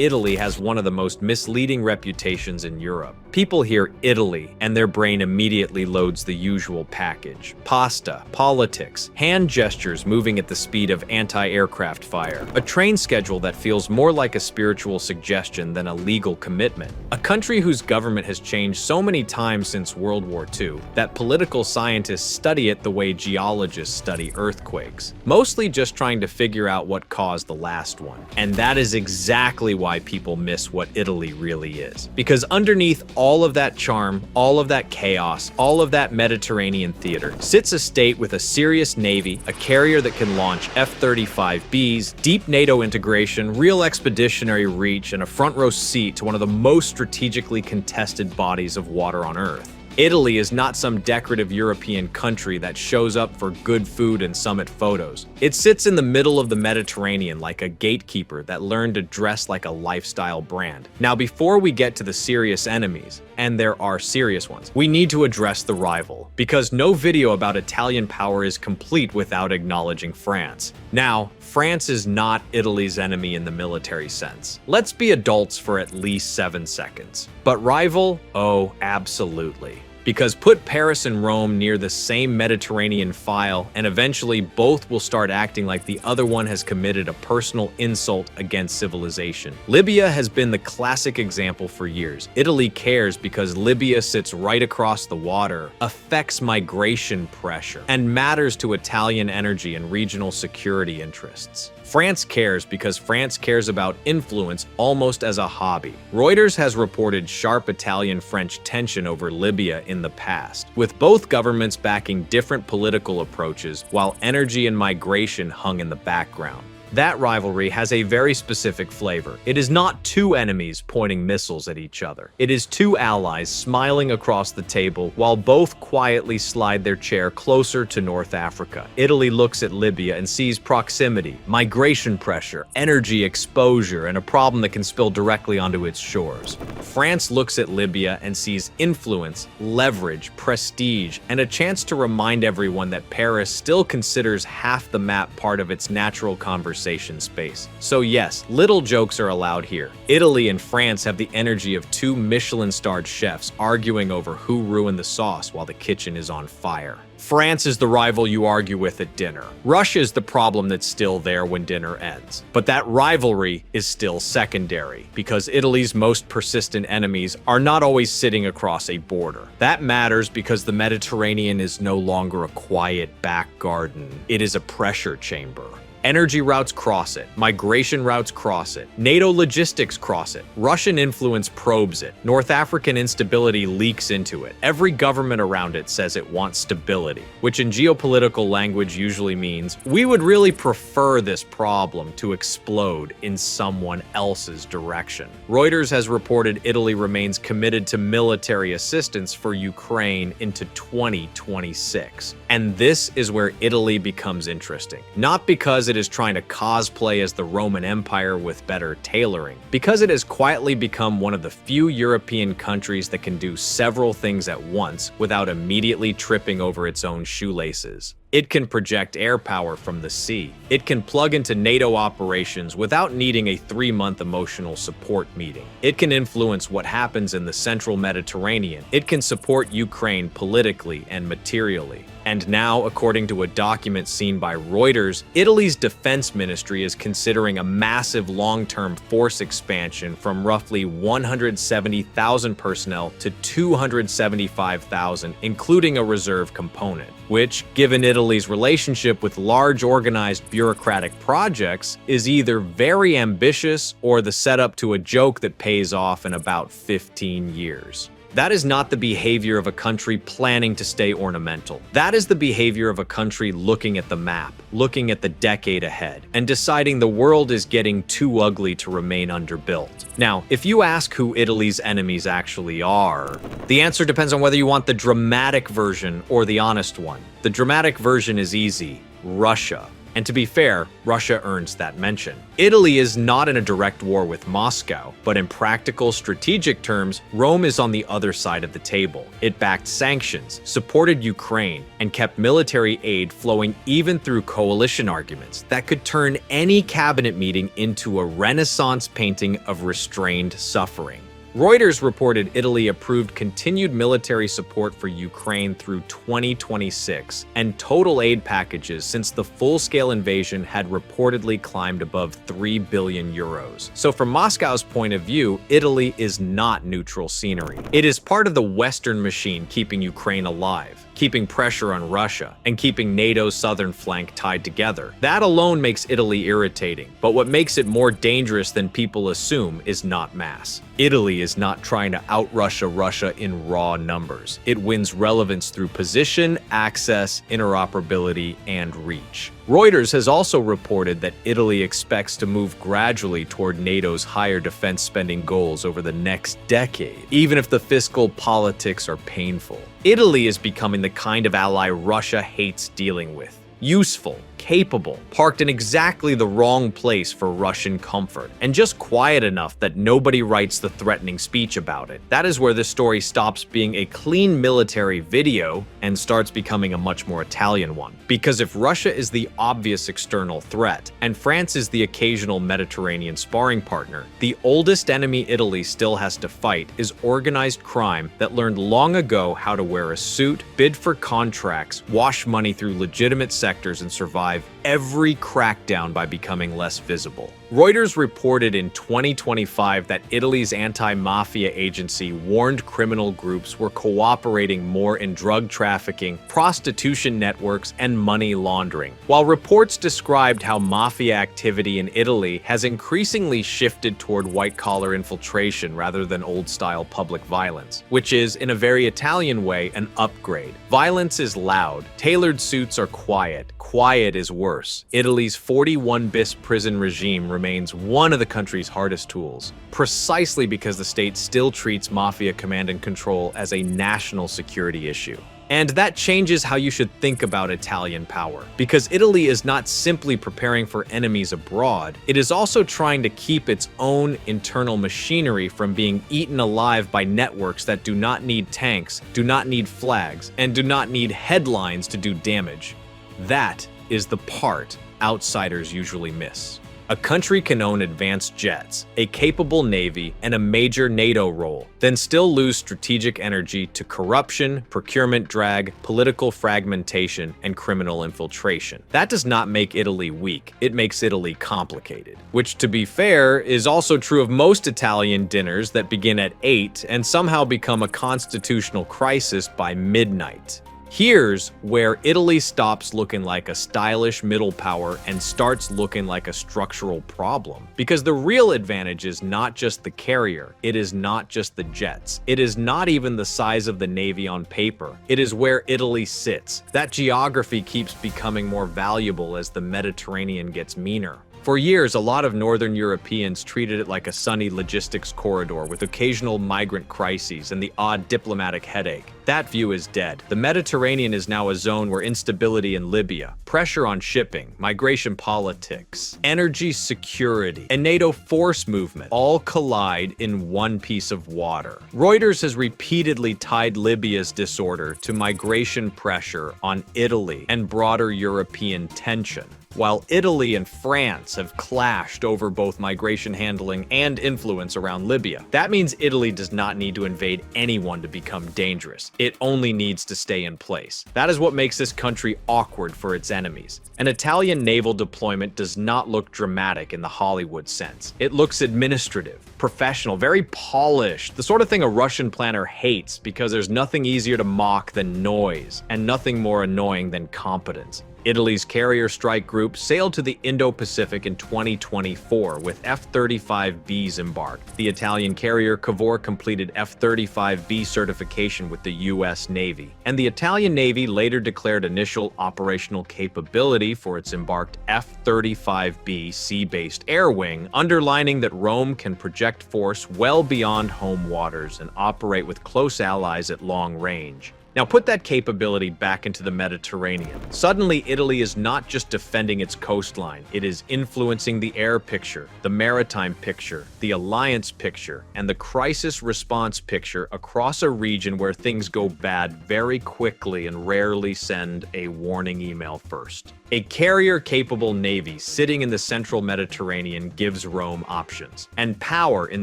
Italy has one of the most misleading reputations in Europe. People hear Italy and their brain immediately loads the usual package: pasta, politics, hand gestures moving at the speed of anti-aircraft fire, a train schedule that feels more like a spiritual suggestion than a legal commitment, a country whose government has changed so many times since World War II that political scientists study it the way geologists study earthquakes, mostly just trying to figure out what caused the last one. And that is exactly why people miss what Italy really is. Because underneath all of that charm, all of that chaos, all of that Mediterranean theater, sits a state with a serious navy, a carrier that can launch F-35Bs, deep NATO integration, real expeditionary reach, and a front row seat to one of the most strategically contested bodies of water on Earth. Italy is not some decorative European country that shows up for good food and summit photos. It sits in the middle of the Mediterranean like a gatekeeper that learned to dress like a lifestyle brand. Now, before we get to the serious enemies, and there are serious ones, we need to address the rival, because no video about Italian power is complete without acknowledging France. Now, France is not Italy's enemy in the military sense. Let's be adults for at least 7 seconds. But rival? Oh, absolutely. Because put Paris and Rome near the same Mediterranean file, and eventually both will start acting like the other one has committed a personal insult against civilization. Libya has been the classic example for years. Italy cares because Libya sits right across the water, affects migration pressure, and matters to Italian energy and regional security interests. France cares because France cares about influence almost as a hobby. Reuters has reported sharp Italian-French tension over Libya in the past, with both governments backing different political approaches while energy and migration hung in the background. That rivalry has a very specific flavor. It is not two enemies pointing missiles at each other. It is two allies smiling across the table while both quietly slide their chair closer to North Africa. Italy looks at Libya and sees proximity, migration pressure, energy exposure, and a problem that can spill directly onto its shores. France looks at Libya and sees influence, leverage, prestige, and a chance to remind everyone that Paris still considers half the map part of its natural conversation space. So yes, little jokes are allowed here. Italy and France have the energy of two Michelin-starred chefs arguing over who ruined the sauce while the kitchen is on fire. France is the rival you argue with at dinner. Russia is the problem that's still there when dinner ends. But that rivalry is still secondary, because Italy's most persistent enemies are not always sitting across a border. That matters because the Mediterranean is no longer a quiet back garden. It is a pressure chamber. Energy routes cross it, migration routes cross it, NATO logistics cross it, Russian influence probes it, North African instability leaks into it. Every government around it says it wants stability, which in geopolitical language usually means we would really prefer this problem to explode in someone else's direction. Reuters has reported Italy remains committed to military assistance for Ukraine into 2026. And this is where Italy becomes interesting. Not because it is trying to cosplay as the Roman Empire with better tailoring, because it has quietly become one of the few European countries that can do several things at once without immediately tripping over its own shoelaces. It can project air power from the sea. It can plug into NATO operations without needing a 3-month emotional support meeting. It can influence what happens in the central Mediterranean. It can support Ukraine politically and materially. And now, according to a document seen by Reuters, Italy's defense ministry is considering a massive long-term force expansion from roughly 170,000 personnel to 275,000, including a reserve component, which, given Italy's relationship with large organized bureaucratic projects, is either very ambitious or the setup to a joke that pays off in about 15 years. That is not the behavior of a country planning to stay ornamental. That is the behavior of a country looking at the map, looking at the decade ahead, and deciding the world is getting too ugly to remain underbuilt. Now, if you ask who Italy's enemies actually are, the answer depends on whether you want the dramatic version or the honest one. The dramatic version is easy: Russia. And to be fair, Russia earns that mention. Italy is not in a direct war with Moscow, but in practical, strategic terms, Rome is on the other side of the table. It backed sanctions, supported Ukraine, and kept military aid flowing even through coalition arguments that could turn any cabinet meeting into a Renaissance painting of restrained suffering. Reuters reported Italy approved continued military support for Ukraine through 2026, and total aid packages since the full-scale invasion had reportedly climbed above 3 billion euros. So from Moscow's point of view, Italy is not neutral scenery. It is part of the Western machine keeping Ukraine alive, keeping pressure on Russia, and keeping NATO's southern flank tied together. That alone makes Italy irritating, but what makes it more dangerous than people assume is not mass. Italy is not trying to out-Russia Russia in raw numbers. It wins relevance through position, access, interoperability, and reach. Reuters has also reported that Italy expects to move gradually toward NATO's higher defense spending goals over the next decade, even if the fiscal politics are painful. Italy is becoming the kind of ally Russia hates dealing with. Useful, capable, parked in exactly the wrong place for Russian comfort, and just quiet enough that nobody writes the threatening speech about it. That is where the story stops being a clean military video and starts becoming a much more Italian one. Because if Russia is the obvious external threat, and France is the occasional Mediterranean sparring partner, the oldest enemy Italy still has to fight is organized crime that learned long ago how to wear a suit, bid for contracts, wash money through legitimate sectors, and survive every crackdown by becoming less visible. Reuters reported in 2025 that Italy's anti-mafia agency warned criminal groups were cooperating more in drug trafficking, prostitution networks, and money laundering. While reports described how mafia activity in Italy has increasingly shifted toward white-collar infiltration rather than old-style public violence, which is, in a very Italian way, an upgrade. Violence is loud, tailored suits are quiet, quiet is worse. Italy's 41-bis prison regime remains one of the country's hardest tools, precisely because the state still treats mafia command and control as a national security issue. And that changes how you should think about Italian power, because Italy is not simply preparing for enemies abroad, it is also trying to keep its own internal machinery from being eaten alive by networks that do not need tanks, do not need flags, and do not need headlines to do damage. That is the part outsiders usually miss. A country can own advanced jets, a capable navy, and a major NATO role, then still lose strategic energy to corruption, procurement drag, political fragmentation, and criminal infiltration. That does not make Italy weak, it makes Italy complicated. Which, to be fair, is also true of most Italian dinners that begin at 8 and somehow become a constitutional crisis by midnight. Here's where Italy stops looking like a stylish middle power and starts looking like a structural problem. Because the real advantage is not just the carrier, it is not just the jets, it is not even the size of the navy on paper, it is where Italy sits. That geography keeps becoming more valuable as the Mediterranean gets meaner. For years, a lot of Northern Europeans treated it like a sunny logistics corridor with occasional migrant crises and the odd diplomatic headache. That view is dead. The Mediterranean is now a zone where instability in Libya, pressure on shipping, migration politics, energy security, and NATO force movement all collide in one piece of water. Reuters has repeatedly tied Libya's disorder to migration pressure on Italy and broader European tension. While Italy and France have clashed over both migration handling and influence around Libya. That means Italy does not need to invade anyone to become dangerous. It only needs to stay in place. That is what makes this country awkward for its enemies. An Italian naval deployment does not look dramatic in the Hollywood sense. It looks administrative, professional, very polished, the sort of thing a Russian planner hates because there's nothing easier to mock than noise, and nothing more annoying than competence. Italy's carrier strike group sailed to the Indo-Pacific in 2024 with F-35Bs embarked. The Italian carrier Cavour completed F-35B certification with the US Navy, and the Italian Navy later declared initial operational capability for its embarked F-35B sea-based air wing, underlining that Rome can project force well beyond home waters and operate with close allies at long range. Now put that capability back into the Mediterranean. Suddenly, Italy is not just defending its coastline, it is influencing the air picture, the maritime picture, the alliance picture, and the crisis response picture across a region where things go bad very quickly and rarely send a warning email first. A carrier-capable navy sitting in the central Mediterranean gives Rome options. And power in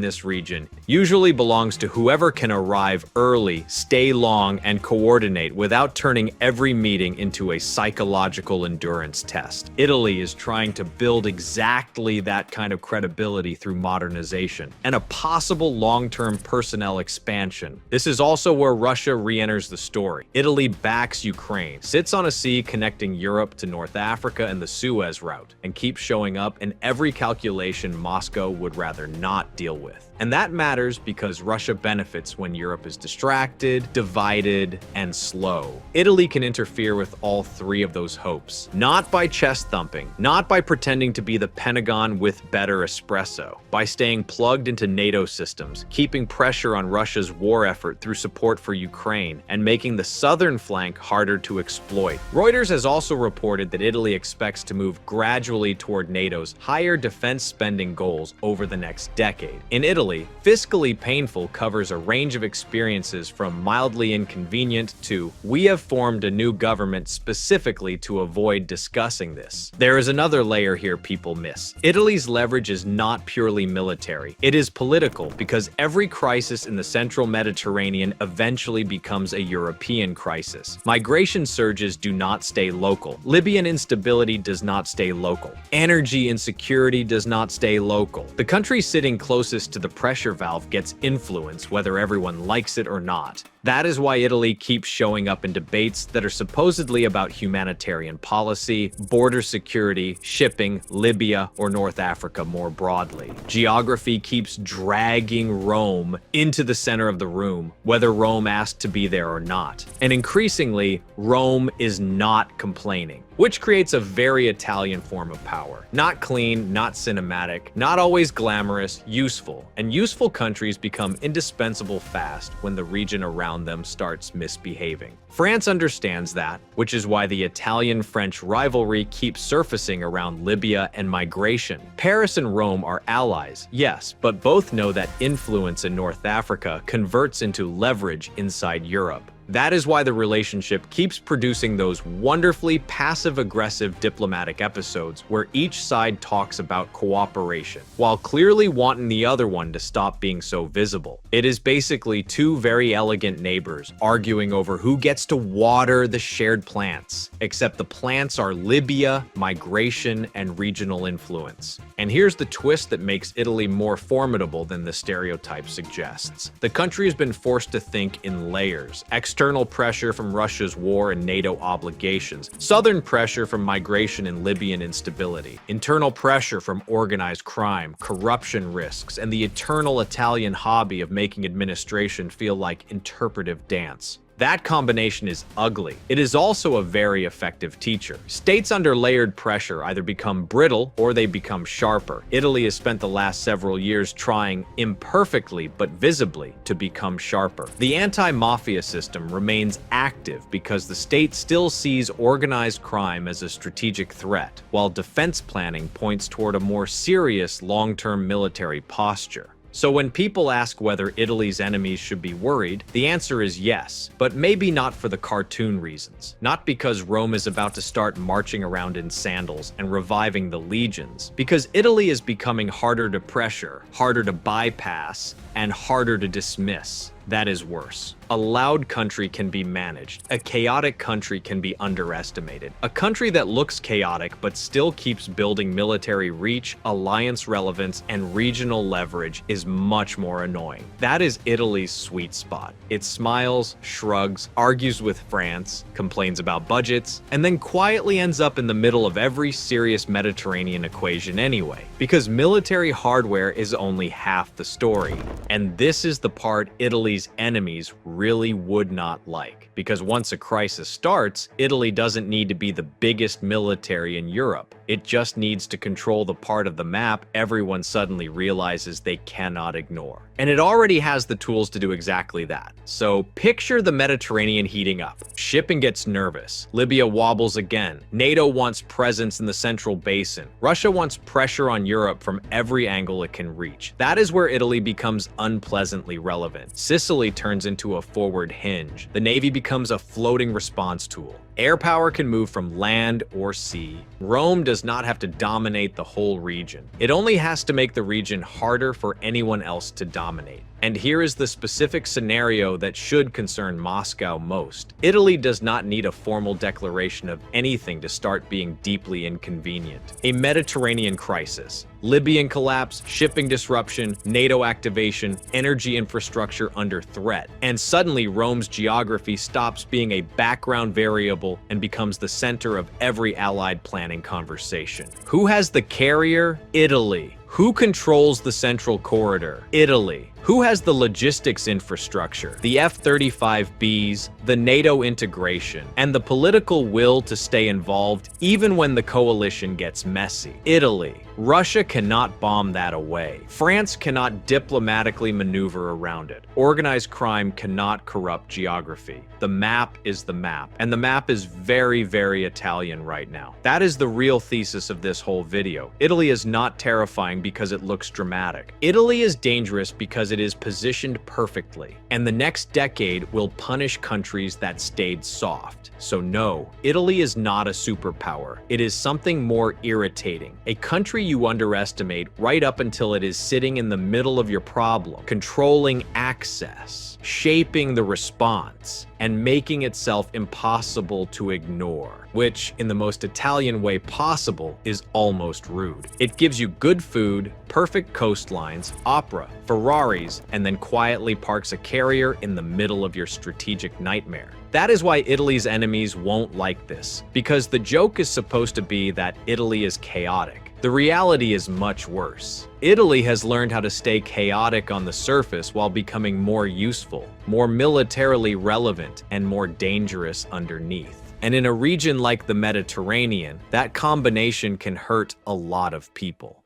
this region usually belongs to whoever can arrive early, stay long, and coordinate without turning every meeting into a psychological endurance test. Italy is trying to build exactly that kind of credibility through modernization and a possible long-term personnel expansion. This is also where Russia re-enters the story. Italy backs Ukraine, sits on a sea connecting Europe to North Africa and the Suez route, and keeps showing up in every calculation Moscow would rather not deal with. And that matters because Russia benefits when Europe is distracted, divided, and slow. Italy can interfere with all three of those hopes. Not by chest thumping, not by pretending to be the Pentagon with better espresso, by staying plugged into NATO systems, keeping pressure on Russia's war effort through support for Ukraine, and making the southern flank harder to exploit. Reuters has also reported that Italy expects to move gradually toward NATO's higher defense spending goals over the next decade. In Italy, fiscally painful covers a range of experiences from mildly inconvenient to "we have formed a new government specifically to avoid discussing this." There is another layer here people miss. Italy's leverage is not purely military. It is political because every crisis in the central Mediterranean eventually becomes a European crisis. Migration surges do not stay local. Libyan instability does not stay local. Energy insecurity does not stay local. The country sitting closest to the pressure valve gets influence whether everyone likes it or not. That is why Italy keeps showing up in debates that are supposedly about humanitarian policy, border security, shipping, Libya, or North Africa more broadly. Geography keeps dragging Rome into the center of the room, whether Rome asked to be there or not. And increasingly, Rome is not complaining, which creates a very Italian form of power. Not clean, not cinematic, not always glamorous, useful. And useful countries become indispensable fast when the region around them starts misbehaving. France understands that, which is why the Italian-French rivalry keeps surfacing around Libya and migration. Paris and Rome are allies, yes, but both know that influence in North Africa converts into leverage inside Europe. That is why the relationship keeps producing those wonderfully passive-aggressive diplomatic episodes where each side talks about cooperation, while clearly wanting the other one to stop being so visible. It is basically two very elegant neighbors arguing over who gets to water the shared plants, except the plants are Libya, migration, and regional influence. And here's the twist that makes Italy more formidable than the stereotype suggests. The country has been forced to think in layers. External pressure from Russia's war and NATO obligations, southern pressure from migration and Libyan instability, internal pressure from organized crime, corruption risks, and the eternal Italian hobby of making administration feel like interpretive dance. That combination is ugly. It is also a very effective teacher. States under layered pressure either become brittle or they become sharper. Italy has spent the last several years trying, imperfectly but visibly, to become sharper. The anti-mafia system remains active because the state still sees organized crime as a strategic threat, while defense planning points toward a more serious long-term military posture. So when people ask whether Italy's enemies should be worried, the answer is yes, but maybe not for the cartoon reasons. Not because Rome is about to start marching around in sandals and reviving the legions, because Italy is becoming harder to pressure, harder to bypass, and harder to dismiss. That is worse. A loud country can be managed. A chaotic country can be underestimated. A country that looks chaotic but still keeps building military reach, alliance relevance, and regional leverage is much more annoying. That is Italy's sweet spot. It smiles, shrugs, argues with France, complains about budgets, and then quietly ends up in the middle of every serious Mediterranean equation anyway, because military hardware is only half the story. And this is the part Italy's enemies really would not like, because once a crisis starts, Italy doesn't need to be the biggest military in Europe. It just needs to control the part of the map everyone suddenly realizes they cannot ignore. And it already has the tools to do exactly that. So picture the Mediterranean heating up. Shipping gets nervous. Libya wobbles again. NATO wants presence in the central basin. Russia wants pressure on Europe from every angle it can reach. That is where Italy becomes unpleasantly relevant. Sicily turns into a forward hinge. The Navy becomes a floating response tool. Air power can move from land or sea. Rome does not have to dominate the whole region. It only has to make the region harder for anyone else to dominate. And here is the specific scenario that should concern Moscow most. Italy does not need a formal declaration of anything to start being deeply inconvenient. A Mediterranean crisis, Libyan collapse, shipping disruption, NATO activation, energy infrastructure under threat. And suddenly Rome's geography stops being a background variable and becomes the center of every allied planning conversation. Who has the carrier? Italy. Who controls the central corridor? Italy. Who has the logistics infrastructure, the F-35Bs, the NATO integration, and the political will to stay involved even when the coalition gets messy? Italy. Russia cannot bomb that away. France cannot diplomatically maneuver around it. Organized crime cannot corrupt geography. The map is the map, and the map is very, very Italian right now. That is the real thesis of this whole video. Italy is not terrifying because it looks dramatic. Italy is dangerous because it is positioned perfectly, and the next decade will punish countries that stayed soft. So no, Italy is not a superpower. It is something more irritating. A country you underestimate right up until it is sitting in the middle of your problem, controlling access, shaping the response, and making itself impossible to ignore, which, in the most Italian way possible, is almost rude. It gives you good food, perfect coastlines, opera, Ferraris, and then quietly parks a carrier in the middle of your strategic nightmare. That is why Italy's enemies won't like this, because the joke is supposed to be that Italy is chaotic. The reality is much worse. Italy has learned how to stay chaotic on the surface while becoming more useful, more militarily relevant, and more dangerous underneath. And in a region like the Mediterranean, that combination can hurt a lot of people.